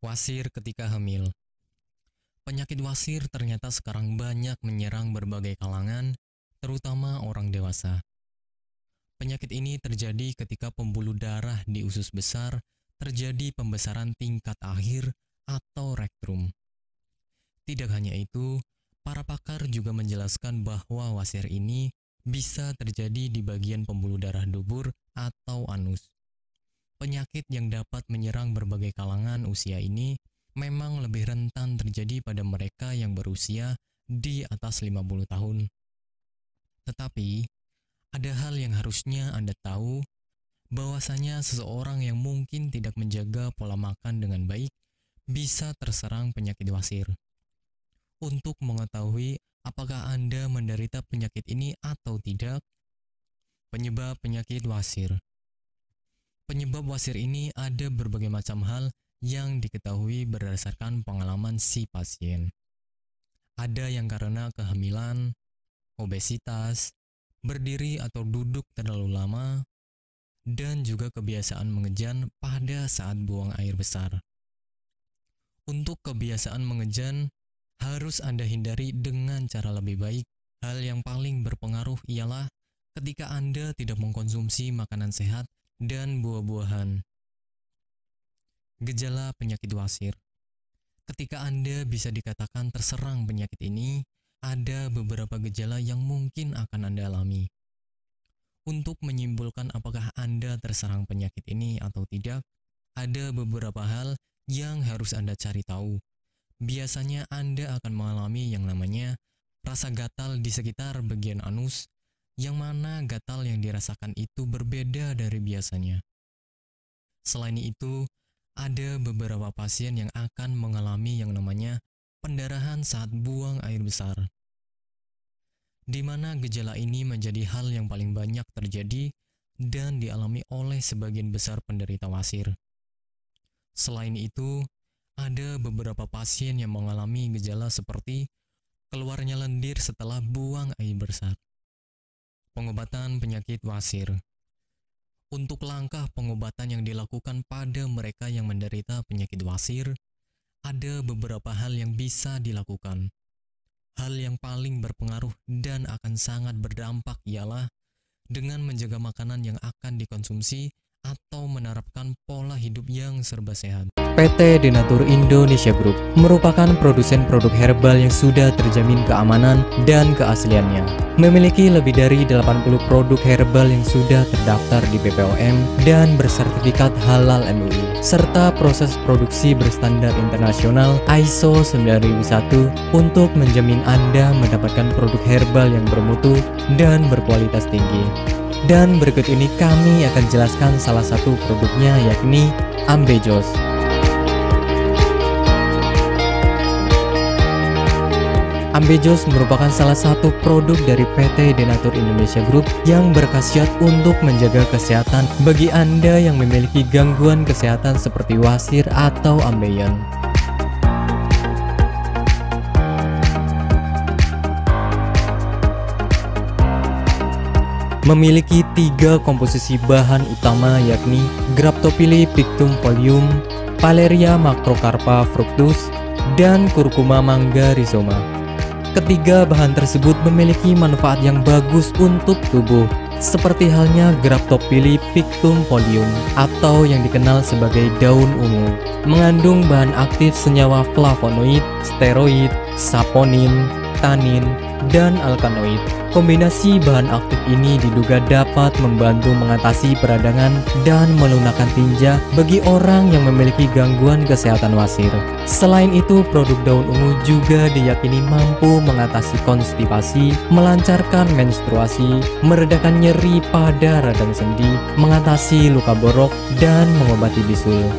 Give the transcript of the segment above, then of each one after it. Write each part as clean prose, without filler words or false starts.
Wasir ketika hamil. Penyakit wasir ternyata sekarang banyak menyerang berbagai kalangan, terutama orang dewasa. Penyakit ini terjadi ketika pembuluh darah di usus besar terjadi pembesaran tingkat akhir atau rektrum. Tidak hanya itu, para pakar juga menjelaskan bahwa wasir ini bisa terjadi di bagian pembuluh darah dubur atau anus. Penyakit yang dapat menyerang berbagai kalangan usia ini memang lebih rentan terjadi pada mereka yang berusia di atas 50 tahun. Tetapi, ada hal yang harusnya Anda tahu, bahwasanya seseorang yang mungkin tidak menjaga pola makan dengan baik bisa terserang penyakit wasir. Untuk mengetahui apakah Anda menderita penyakit ini atau tidak, penyebab penyakit wasir. Penyebab wasir ini ada berbagai macam hal yang diketahui berdasarkan pengalaman si pasien. Ada yang karena kehamilan, obesitas, berdiri atau duduk terlalu lama, dan juga kebiasaan mengejan pada saat buang air besar. Untuk kebiasaan mengejan, harus Anda hindari dengan cara lebih baik. Hal yang paling berpengaruh ialah ketika Anda tidak mengkonsumsi makanan sehat dan buah-buahan. Gejala penyakit wasir. Ketika Anda bisa dikatakan terserang penyakit ini, ada beberapa gejala yang mungkin akan Anda alami. Untuk menyimpulkan apakah Anda terserang penyakit ini atau tidak, ada beberapa hal yang harus Anda cari tahu. Biasanya Anda akan mengalami yang namanya rasa gatal di sekitar bagian anus, yang mana gatal yang dirasakan itu berbeda dari biasanya. Selain itu, ada beberapa pasien yang akan mengalami yang namanya pendarahan saat buang air besar, di mana gejala ini menjadi hal yang paling banyak terjadi dan dialami oleh sebagian besar penderita wasir. Selain itu, ada beberapa pasien yang mengalami gejala seperti keluarnya lendir setelah buang air besar. Pengobatan penyakit wasir. Untuk langkah pengobatan yang dilakukan pada mereka yang menderita penyakit wasir, ada beberapa hal yang bisa dilakukan. Hal yang paling berpengaruh dan akan sangat berdampak ialah dengan menjaga makanan yang akan dikonsumsi atau menerapkan pola hidup yang serba sehat. PT Denatur Indonesia Group merupakan produsen produk herbal yang sudah terjamin keamanan dan keasliannya. Memiliki lebih dari 80 produk herbal yang sudah terdaftar di BPOM dan bersertifikat halal MUI, serta proses produksi berstandar internasional ISO 9001 untuk menjamin Anda mendapatkan produk herbal yang bermutu dan berkualitas tinggi. Dan berikut ini kami akan jelaskan salah satu produknya, yakni Ambejos. Ambejos merupakan salah satu produk dari PT Denatur Indonesia Group yang berkhasiat untuk menjaga kesehatan bagi Anda yang memiliki gangguan kesehatan seperti wasir atau ambeien. Memiliki 3 komposisi bahan utama, yakni Graptophylla pictum folium, Paleria macrocarpa fructus, dan Curcuma mangga rhizoma. Ketiga bahan tersebut memiliki manfaat yang bagus untuk tubuh, seperti halnya Graptophylla pictum folium atau yang dikenal sebagai daun ungu. Mengandung bahan aktif senyawa flavonoid, steroid, saponin, tanin, dan alkaloid. Kombinasi bahan aktif ini diduga dapat membantu mengatasi peradangan dan melunakkan tinja bagi orang yang memiliki gangguan kesehatan wasir. Selain itu, produk daun ungu juga diyakini mampu mengatasi konstipasi, melancarkan menstruasi, meredakan nyeri pada radang sendi, mengatasi luka borok, dan mengobati bisul.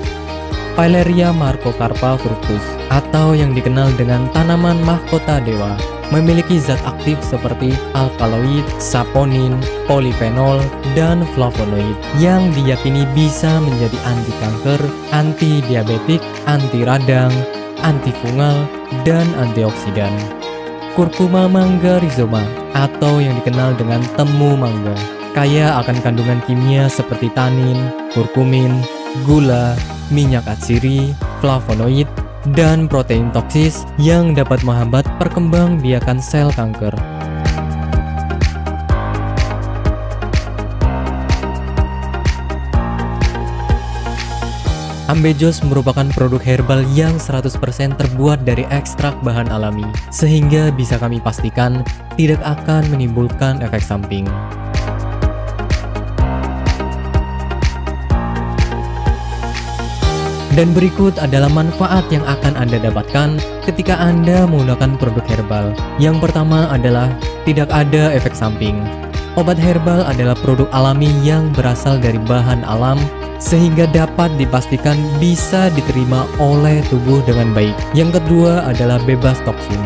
Paleria macrocarpa fructus atau yang dikenal dengan tanaman mahkota dewa memiliki zat aktif seperti alkaloid, saponin, polifenol, dan flavonoid yang diyakini bisa menjadi anti kanker, anti diabetik, anti radang, antifungal, dan antioksidan. Curcuma mangga rhizoma atau yang dikenal dengan temu mangga kaya akan kandungan kimia seperti tanin, kurkumin, gula, minyak atsiri, flavonoid, dan protein toksis yang dapat menghambat perkembangbiakan sel kanker. Ambejos merupakan produk herbal yang 100% terbuat dari ekstrak bahan alami, sehingga bisa kami pastikan tidak akan menimbulkan efek samping. Dan berikut adalah manfaat yang akan Anda dapatkan ketika Anda menggunakan produk herbal. Yang pertama adalah tidak ada efek samping. Obat herbal adalah produk alami yang berasal dari bahan alam, sehingga dapat dipastikan bisa diterima oleh tubuh dengan baik. Yang kedua adalah bebas toksin.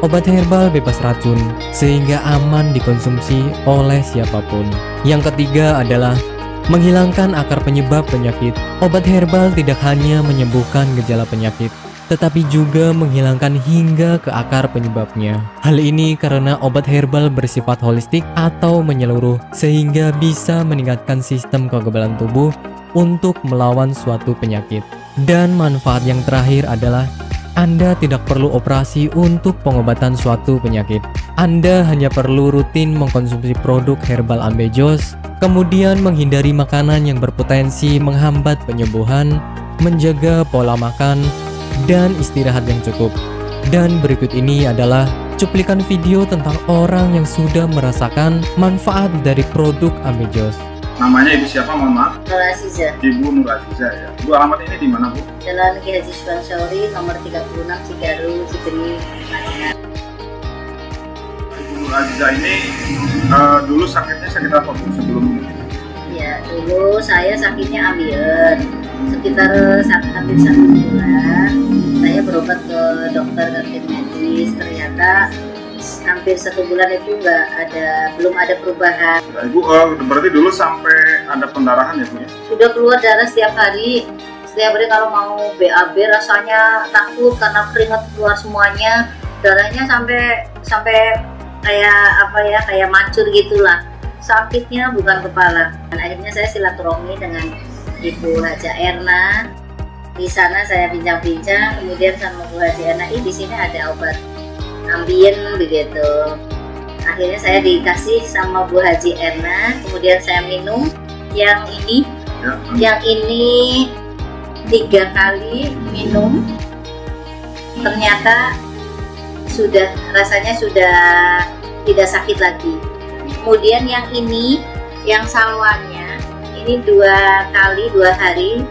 Obat herbal bebas racun, sehingga aman dikonsumsi oleh siapapun. Yang ketiga adalah menghilangkan akar penyebab penyakit. Obat herbal tidak hanya menyembuhkan gejala penyakit, tetapi juga menghilangkan hingga ke akar penyebabnya. Hal ini karena obat herbal bersifat holistik atau menyeluruh, sehingga bisa meningkatkan sistem kekebalan tubuh untuk melawan suatu penyakit. Dan manfaat yang terakhir adalah Anda tidak perlu operasi untuk pengobatan suatu penyakit. Anda hanya perlu rutin mengkonsumsi produk herbal Ambejos, kemudian menghindari makanan yang berpotensi menghambat penyembuhan, menjaga pola makan, dan istirahat yang cukup. Dan berikut ini adalah cuplikan video tentang orang yang sudah merasakan manfaat dari produk Ambejos. Namanya Ibu siapa, mohon maaf? Nur Aziza. Ibu Nur Aziza ya. Ibu alamat ini di mana, Bu? Jalan Ki Haji Suwansori, nomor 36, Cigaru, Cikini, Madinah. Ibu Nur Aziza ini dulu sakitnya sakit apa, Bu, sebelum ini? Ya, dulu saya sakitnya ambeien. Sekitar hampir 1 bulan, saya berobat ke dokter kantin medis. Ternyata hampir 1 bulan itu belum ada perubahan. Ya, Ibu berarti dulu sampai ada pendarahan ya, Bu ya? Sudah keluar darah setiap hari. Setiap hari kalau mau BAB rasanya takut karena keringat keluar semuanya. Darahnya sampai kayak mancur gitulah. Sakitnya bukan kepala. Dan akhirnya saya silaturahmi dengan Ibu Haja Erna. Di sana saya bincang-bincang, kemudian sama Bu Haja Erna, di sini ada obat ambien begitu. Akhirnya saya dikasih sama Bu Haji Erna, kemudian saya minum yang ini. Yang ini 3 kali minum, ternyata rasanya sudah tidak sakit lagi. Kemudian yang ini, yang salwannya, ini 2 kali 2 hari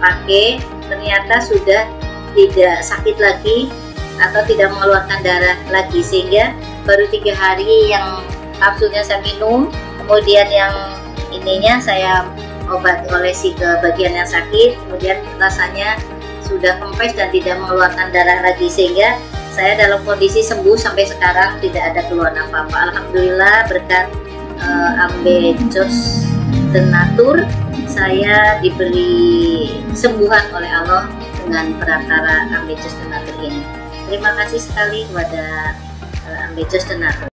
pakai, ternyata sudah tidak sakit lagi atau tidak mengeluarkan darah lagi, sehingga baru 3 hari yang kapsulnya saya minum, kemudian yang ininya saya olesi ke bagian yang sakit, kemudian rasanya sudah kempes dan tidak mengeluarkan darah lagi, sehingga saya dalam kondisi sembuh sampai sekarang, tidak ada keluhan apa-apa. Alhamdulillah berkat Ambejos Tenatur, saya diberi kesembuhan oleh Allah dengan perantara Ambejos Tenatur ini. Terima kasih sekali kepada Ambejos Tenatur.